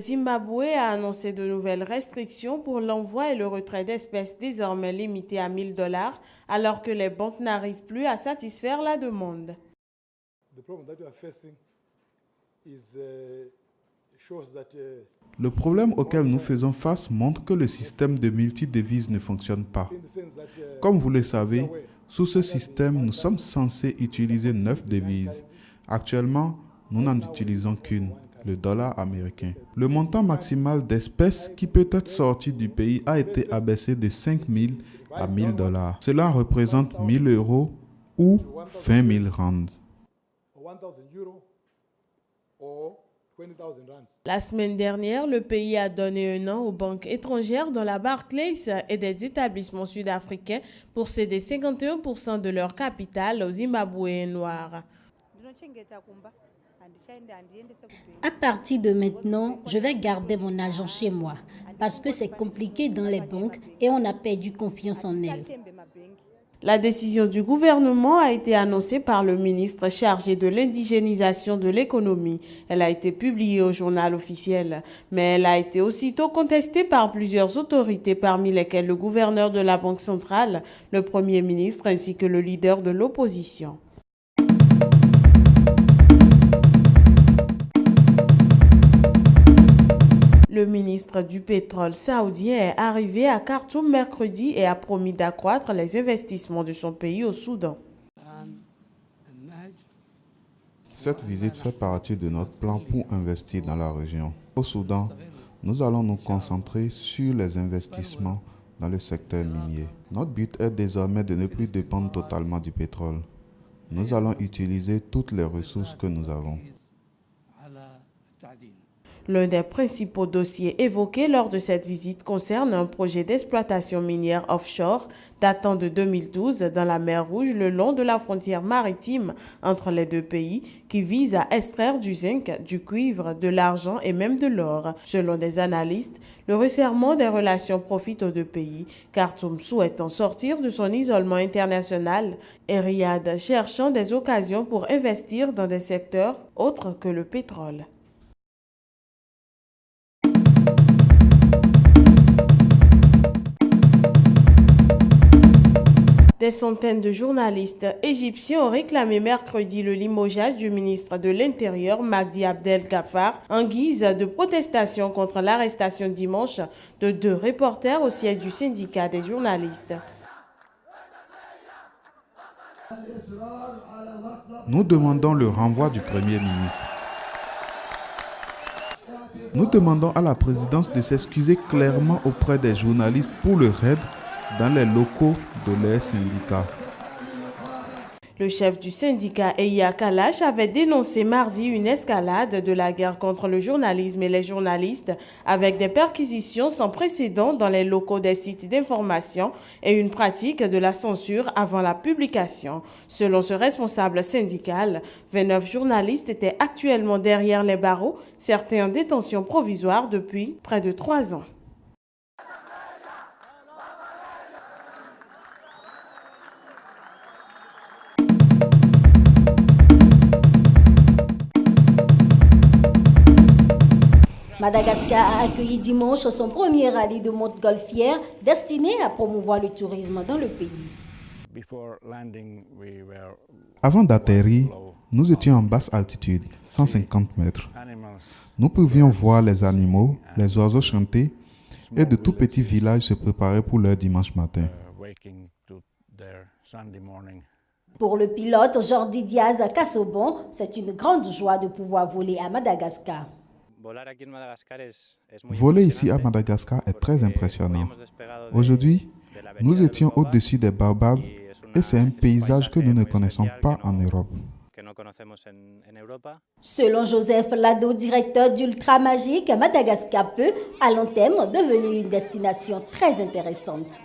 Zimbabwe a annoncé de nouvelles restrictions pour l'envoi et le retrait d'espèces désormais limités à 1 000 $ alors que les banques n'arrivent plus à satisfaire la demande. Le problème auquel nous faisons face montre que le système de multidevises ne fonctionne pas. Comme vous le savez, sous ce système, nous sommes censés utiliser 9 devises. Actuellement, nous n'en utilisons qu'une, le dollar américain. Le montant maximal d'espèces qui peut être sorti du pays a été abaissé de 5 000 à 1 000 $. Cela représente 1 000 € ou 20 000 rands. La semaine dernière, le pays a donné un an aux banques étrangères dont la Barclays et des établissements sud-africains pour céder 51% de leur capital aux Zimbabwéens noirs. À partir de maintenant, je vais garder mon argent chez moi parce que c'est compliqué dans les banques et on a perdu confiance en elles. La décision du gouvernement a été annoncée par le ministre chargé de l'indigénisation de l'économie. Elle a été publiée au journal officiel, mais elle a été aussitôt contestée par plusieurs autorités, parmi lesquelles le gouverneur de la Banque centrale, le Premier ministre ainsi que le leader de l'opposition. Le ministre du pétrole saoudien est arrivé à Khartoum mercredi et a promis d'accroître les investissements de son pays au Soudan. Cette visite fait partie de notre plan pour investir dans la région. Au Soudan, nous allons nous concentrer sur les investissements dans le secteur minier. Notre but est désormais de ne plus dépendre totalement du pétrole. Nous allons utiliser toutes les ressources que nous avons. L'un des principaux dossiers évoqués lors de cette visite concerne un projet d'exploitation minière offshore datant de 2012 dans la mer Rouge le long de la frontière maritime entre les deux pays qui vise à extraire du zinc, du cuivre, de l'argent et même de l'or. Selon des analystes, le resserrement des relations profite aux deux pays, Khartoum souhaitant sortir de son isolement international et Riyad cherchant des occasions pour investir dans des secteurs autres que le pétrole. Des centaines de journalistes égyptiens ont réclamé mercredi le limogeage du ministre de l'Intérieur, Mahdi Abdel Ghaffar, en guise de protestation contre l'arrestation dimanche de 2 reporters au siège du syndicat des journalistes. Nous demandons le renvoi du Premier ministre. Nous demandons à la présidence de s'excuser clairement auprès des journalistes pour le raid dans les locaux de leur syndicat. Le chef du syndicat, Eya Kalash, avait dénoncé mardi une escalade de la guerre contre le journalisme et les journalistes avec des perquisitions sans précédent dans les locaux des sites d'information et une pratique de la censure avant la publication. Selon ce responsable syndical, 29 journalistes étaient actuellement derrière les barreaux, certains en détention provisoire depuis près de 3 ans. Madagascar a accueilli dimanche son premier rallye de montgolfière destiné à promouvoir le tourisme dans le pays. Avant d'atterrir, nous étions en basse altitude, 150 mètres. Nous pouvions voir les animaux, les oiseaux chanter et de tout petits villages se préparer pour leur dimanche matin. Pour le pilote Jordi Diaz Kassobon, c'est une grande joie de pouvoir voler à Madagascar. Voler ici à Madagascar est très impressionnant. Aujourd'hui, nous étions au-dessus des baobabs et c'est un paysage que nous ne connaissons pas en Europe. Selon Joseph Lado, directeur d'Ultra Magique, Madagascar peut, à long terme, devenir une destination très intéressante.